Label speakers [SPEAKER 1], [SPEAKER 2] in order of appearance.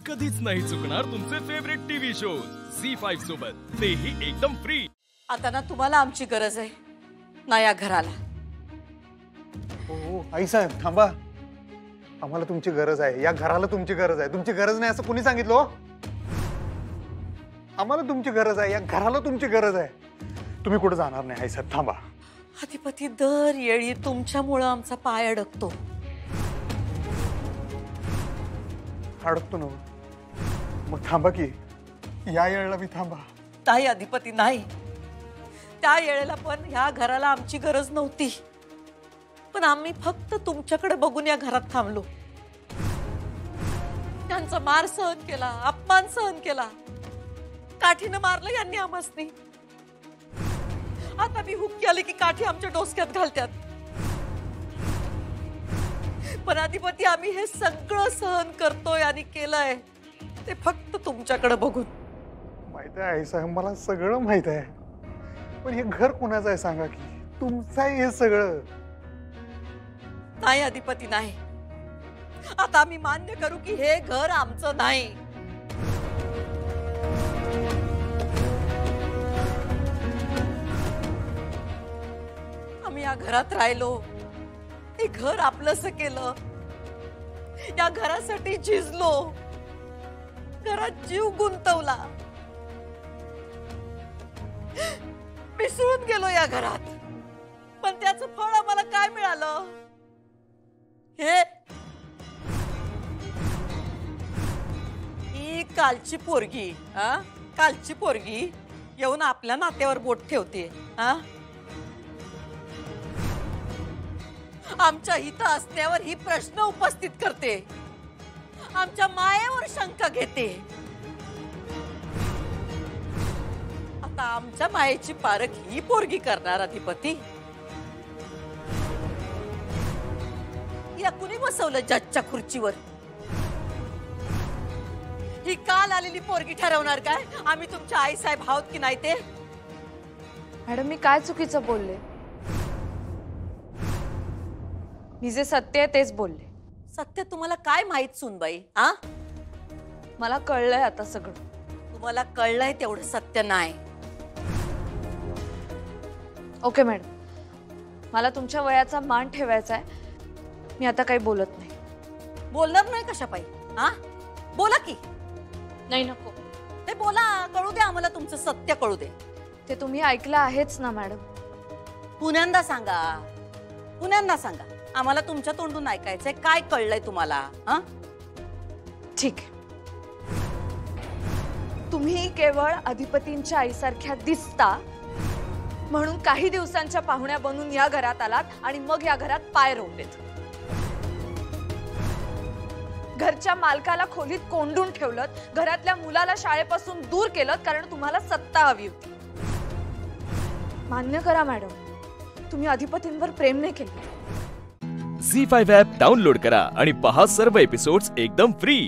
[SPEAKER 1] कधीच नाही चुकणार तुमचे फेवरेट टीव्ही शोज झी5 सोबत, तेही एकदम फ्री।
[SPEAKER 2] आता ना तुम्हाला आमची गरज आहे ना या घराला।
[SPEAKER 3] हो आई साहेब थांबा, आम्हाला तुमची गरज आहे, या घराला तुमची गरज आहे। तुमची गरज नाही असं कोणी सांगितलं हो? आम्हाला तुमची गरज आहे, या घराला तुमची गरज आहे। तुम्ही कुठे जाणार नाही आई साहेब, थांबा।
[SPEAKER 2] अधिपती दर येळी तुमच्यामुळे आमचा पाय अडकतो।
[SPEAKER 3] अडकतो ना मग थांबा की, या येळेला मी थांबा।
[SPEAKER 2] नाही अधिपती नाही, त्या येळेला पण ह्या घराला आमची गरज नव्हती, पण आम्ही फक्त तुमच्याकडे बघून या घरात थांबलो। त्यांचा मार सहन केला, अपमान सहन केला, काठीने मारलं यांनी आम्हासनी। आता मी हुक्की आली की काठी आमच्या डोसक्यात घालतात। पण अधिपती आम्ही हे सगळं सहन करतोय आणि केलंय ते फक्त तुमच्याकडे बघून।
[SPEAKER 3] माहित आहे आई साहेब, मला सगळं माहित आहे, पण हे घर कोणाचं आहे सांगा की? तुमचं आहे हे सगळं।
[SPEAKER 2] नाही अधिपती नाही, आता आम्ही मान्य करू की हे घर आमचं नाही। आम्ही या घरात राहिलो, हे घर आपलंसं केलं, या घरासाठी झिजलो, घरात जीव गुंतवला, मिसळून गेलो या घरात। पण त्याचं फळ आम्हाला काय मिळालं? हे ही कालची पोरगी, कालची पोरगी येऊन आपल्या नात्यावर बोट ठेवते। आमच्या हित असण्यावर ही प्रश्न उपस्थित करते, आमच्या मायेवर शंका घेते। आता आमच्या मायेची पारख ही पोरगी करणार अधिपती? या कुणी बसवलं जजच्या खुर्चीवर? ही काल आलेली पोरगी ठरवणार काय आम्ही तुमच्या आई साहेब आहोत की नाही ते?
[SPEAKER 4] मॅडम मी काय चुकीचं बोलले? मी जे सत्य आहे तेच बोलले।
[SPEAKER 2] सत्य तुम्हाला काय माहित सुनबाई?
[SPEAKER 4] मला कळलंय आता सगळं।
[SPEAKER 2] तुम्हाला कळलंय तेवढं सत्य नाही।
[SPEAKER 4] ओके मॅडम, मला तुमच्या वयाचा मान ठेवायचा आहे, मी आता काही बोलत नाही।
[SPEAKER 2] बोलणार नाही कशा पायी? बोला की।
[SPEAKER 4] नाही नको,
[SPEAKER 2] ते बोला, कळू दे आम्हाला, तुमचं सत्य कळू दे।
[SPEAKER 4] ते तुम्ही ऐकलं आहेच ना मॅडम।
[SPEAKER 2] पुण्यांदा सांगा, पुण्यांदा सांगा, आम्हाला तुमच्या तोंडून ऐकायचंय काय कळलंय तुम्हाला?
[SPEAKER 4] ठीक आहे, तुम्ही केवळ अधिपतींच्या आईसारख्या दिसता म्हणून काही दिवसांच्या पाहुण्या बनून या घरात आलात आणि मग या घरात पाय रोवलेत। घरच्या मालकाला खोलीत कोंडून ठेवलं, घरातल्या मुलाला शाळेपासून दूर केलं कारण तुम्हाला सत्ता हवी होती। मान्य करा मॅडम, तुम्ही अधिपतींवर प्रेम नाही केलं।
[SPEAKER 1] झी5 ॲप डाउनलोड करा आणि पहा सर्व एपिसोड्स एकदम फ्री।